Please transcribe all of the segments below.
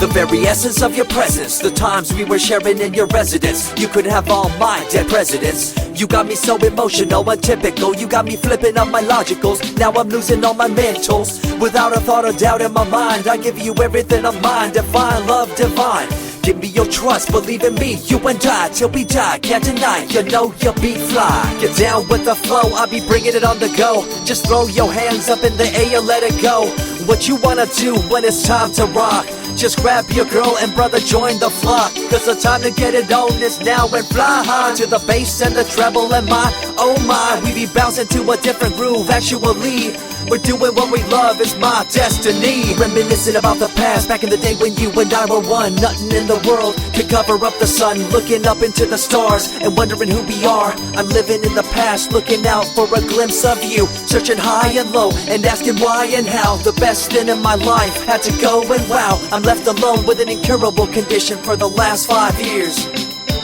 The very essence of your presence, the times we were sharing in your residence. You could have all my dead presidents. You got me so emotional, untypical. You got me flipping up my logicals. Now I'm losing all my mentals. Without a thought or doubt in my mind, I give you everything of mine. Divine love, divine. Give me your trust, believe in me, you and I, till we die, can't deny, you know you'll be fly. Get down with the flow, I'll be bringing it on the go. Just throw your hands up in the air, let it go. What you wanna do when it's time to rock? Just grab your girl and brother, join the flock. Cause the time to get it on is now and fly high. To the bass and the treble and my, oh my. We be bouncing to a different groove, actually. We're doing what we love, it's my destiny. Reminiscing about the past, back in the day when you and I were one. Nothing in the world could cover up the sun. Looking up into the stars and wondering who we are. I'm living in the past, looking out for a glimpse of you. Searching high and low and asking why and how. The best thing in my life had to go and wow. I'm left alone with an incurable condition for the last 5 years.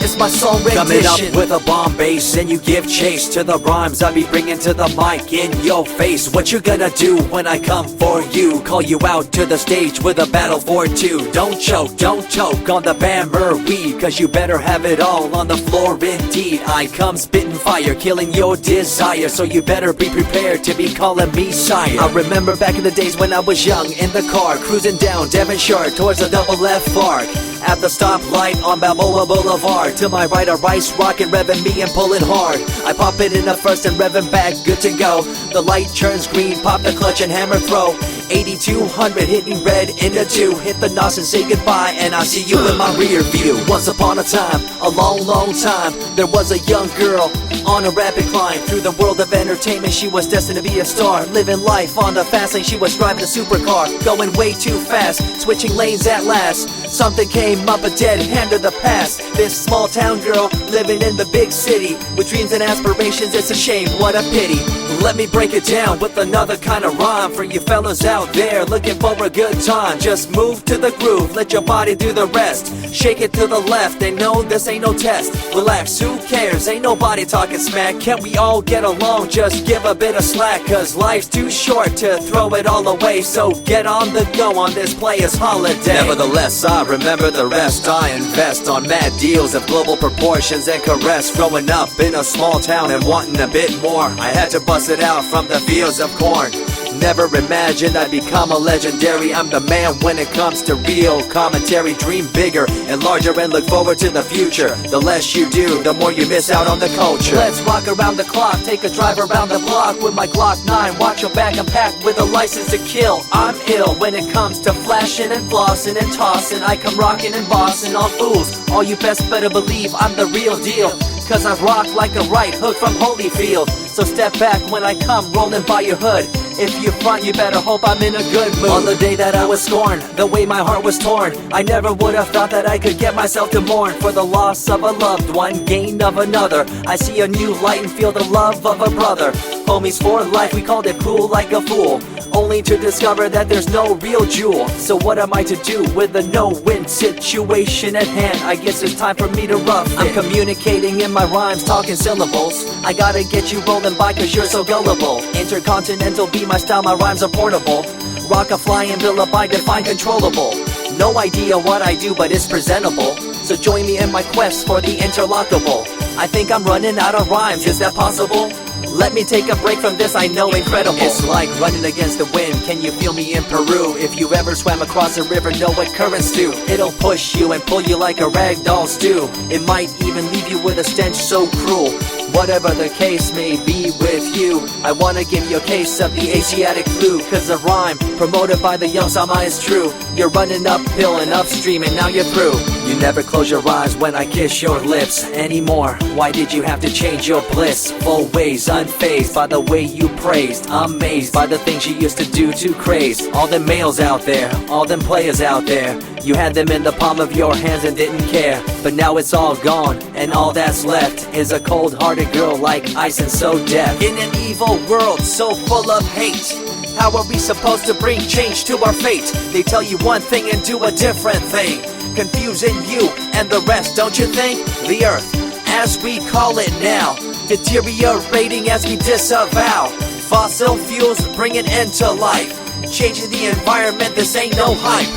It's my song rendition. Coming up with a bomb bass and you give chase to the rhymes I be bringing to the mic in your face. What you gonna do when I come for you? Call you out to the stage with a battle for two. Don't choke on the bammer weed, cause you better have it all on the floor indeed. I come spitting fire, killing your desire, so you better be prepared to be calling me sire. I remember back in the days when I was young, in the car, cruising down Devonshire towards the double F arc. At the stoplight on Balboa Boulevard, to my right a rice rocket revving me and pulling hard. I pop it in the first and revving back, good to go. The light turns green, pop the clutch and hammer throw. 8200 hitting red in the 2. Hit the NOS and say goodbye, and I see you in my rear view. Once upon a time, a long time, there was a young girl on a rapid climb through the world of entertainment. She was destined to be a star, living life on the fast lane. She was driving a supercar, going way too fast, switching lanes at last. Something came up, a dead hand of the past. This small town girl living in the big city with dreams and aspirations. It's a shame, what a pity. Let me break it down with another kind of rhyme for you fellas out there looking for a good time. Just move to the groove, let your body do the rest. Shake it to the left, they know this ain't no test. Relax, who cares, ain't nobody talking smack. Can't we all get along, just give a bit of slack. Cause life's too short to throw it all away, so get on the go on this player's holiday. Nevertheless, I remember the rest. I invest on mad deals of global proportions and caress. Growing up in a small town and wanting a bit more, I had to bust it out from the fields of corn. Never imagined I'd become a legendary. I'm the man when it comes to real commentary. Dream bigger and larger and look forward to the future. The less you do, the more you miss out on the culture. Let's rock around the clock, take a drive around the block with my Glock 9. Watch your back, I'm packed with a license to kill. I'm ill when it comes to flashing and flossing and tossing. I come rocking and bossing on fools. All you best better believe I'm the real deal, cause I rock like a right hook from Holyfield. So step back when I come rolling by your hood. If you front, you better hope I'm in a good mood. On the day that I was scorned, the way my heart was torn, I never would have thought that I could get myself to mourn for the loss of a loved one, gain of another. I see a new light and feel the love of a brother. Homies for life, we called it cool like a fool, only to discover that there's no real jewel. So what am I to do with a no-win situation at hand? I guess it's time for me to rough it. I'm communicating in my rhymes, talking syllables. I gotta get you rolling by cause you're so gullible. Intercontinental be my style, my rhymes are portable. Rock a flying villa by define controllable. No idea what I do, but it's presentable. So join me in my quest for the interlockable. I think I'm running out of rhymes, is that possible? Let me take a break from this, I know incredible. It's like running against the wind, can you feel me in Peru? If you ever swam across a river, know what currents do. It'll push you and pull you like a ragdoll stew. It might even leave you with a stench so cruel. Whatever the case may be with you, I wanna give you a case of the Asiatic flu. Cause the rhyme promoted by the young Sama is true. You're running uphill and upstream and now you're through. You never close your eyes when I kiss your lips anymore. Why did you have to change your bliss? Full ways, unfazed by the way you praised. Amazed by the things you used to do to craze. All them males out there, all them players out there, you had them in the palm of your hands and didn't care. But now it's all gone, and all that's left is a cold-hearted girl like ice and so deaf. In an evil world so full of hate, how are we supposed to bring change to our fate? They tell you one thing and do a different thing, confusing you and the rest, don't you think? The earth, as we call it now, deteriorating as we disavow. Fossil fuels bring an end to life, changing the environment, this ain't no hype.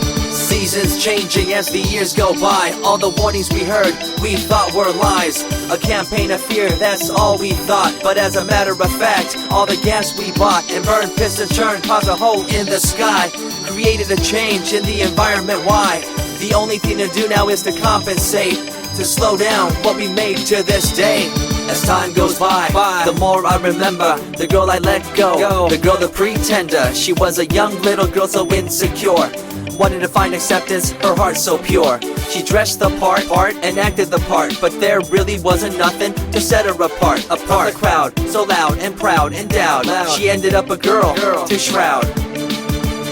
Seasons changing as the years go by. All the warnings we heard, we thought were lies. A campaign of fear, that's all we thought. But as a matter of fact, all the gas we bought and burned, pissed and churned caused a hole in the sky. Created a change in the environment, why? The only thing to do now is to compensate, to slow down what we made to this day. As time goes by, the more I remember the girl I let go, the girl, the pretender. She was a young little girl so insecure, wanted to find acceptance, her heart so pure. She dressed the part and acted the part, but there really wasn't nothing to set her apart from the crowd, so loud and proud, endowed. She ended up a girl to shroud.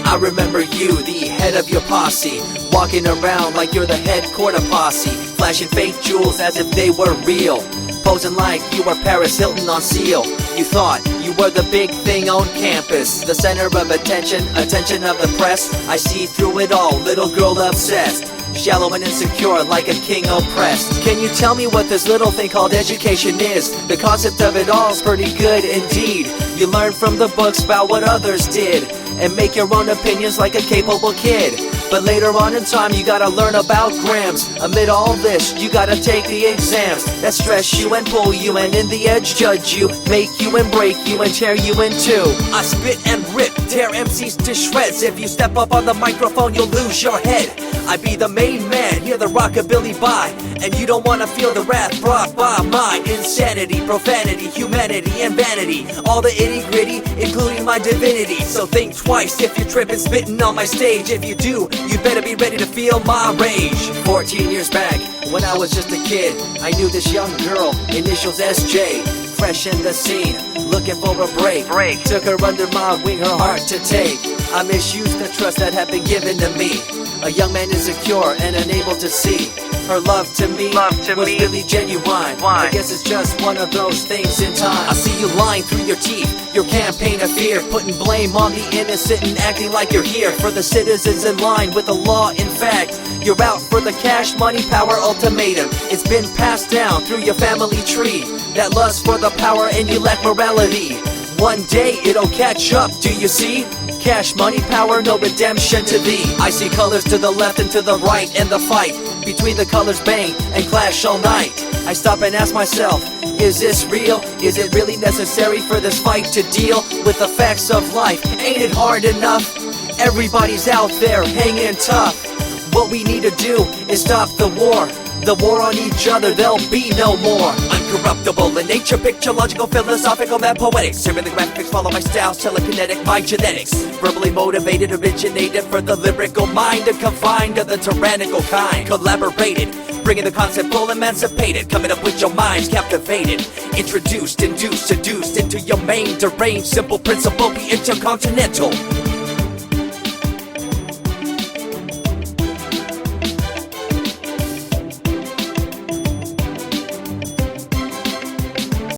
I remember you, the head of your posse, walking around like you're the head quarter posse, flashing fake jewels as if they were real, posing like you were Paris Hilton on seal. You thought you were the big thing on campus, the center of attention of the press. I see through it all, little girl obsessed, shallow and insecure like a king oppressed. Can you tell me what this little thing called education is? The concept of it all's pretty good indeed. You learn from the books about what others did and make your own opinions like a capable kid. But later on in time you gotta learn about grams. Amid all this you gotta take the exams that stress you and pull you, and in the edge judge you, make you and break you and tear you in two. I spit and rip, tear MCs to shreds. If you step up on the microphone you'll lose your head. I be the main man, hear the rockabilly by, and you don't wanna feel the wrath brought by my insanity, profanity, humanity, and vanity. All the itty gritty, including my divinity. So think twice if you're tripping, spitting on my stage. If you do, you better be ready to feel my rage. 14 years back, when I was just a kid, I knew this young girl, initials SJ, fresh in the scene, looking for a break. Took her under my wing, her heart to take. I misused the trust that had been given to me. A young man insecure and unable to see her love to me was really genuine. I guess it's just one of those things in time. I see you lying through your teeth, your campaign of fear, putting blame on the innocent and acting like you're here for the citizens in line with the law. In fact, you're out for the cash, money, power ultimatum. It's been passed down through your family tree, that lust for the power and you lack morality. One day it'll catch up, do you see? Cash, money, power, no redemption to thee. I see colors to the left and to the right, and the fight between the colors bang and clash all night. I stop and ask myself, is this real? Is it really necessary for this fight to deal with the facts of life? Ain't it hard enough? Everybody's out there hanging tough. What we need to do is stop the war on each other, there'll be no more. Uncorruptible in nature, picture, logical, philosophical, mad poetics. Serving the graphics, follow my style, telekinetic, my genetics. Verbally motivated, originated for the lyrical mind, and confined to the tyrannical kind. Collaborated, bringing the concept full emancipated, coming up with your minds captivated. Introduced, induced, seduced into your main deranged, simple principle, be intercontinental.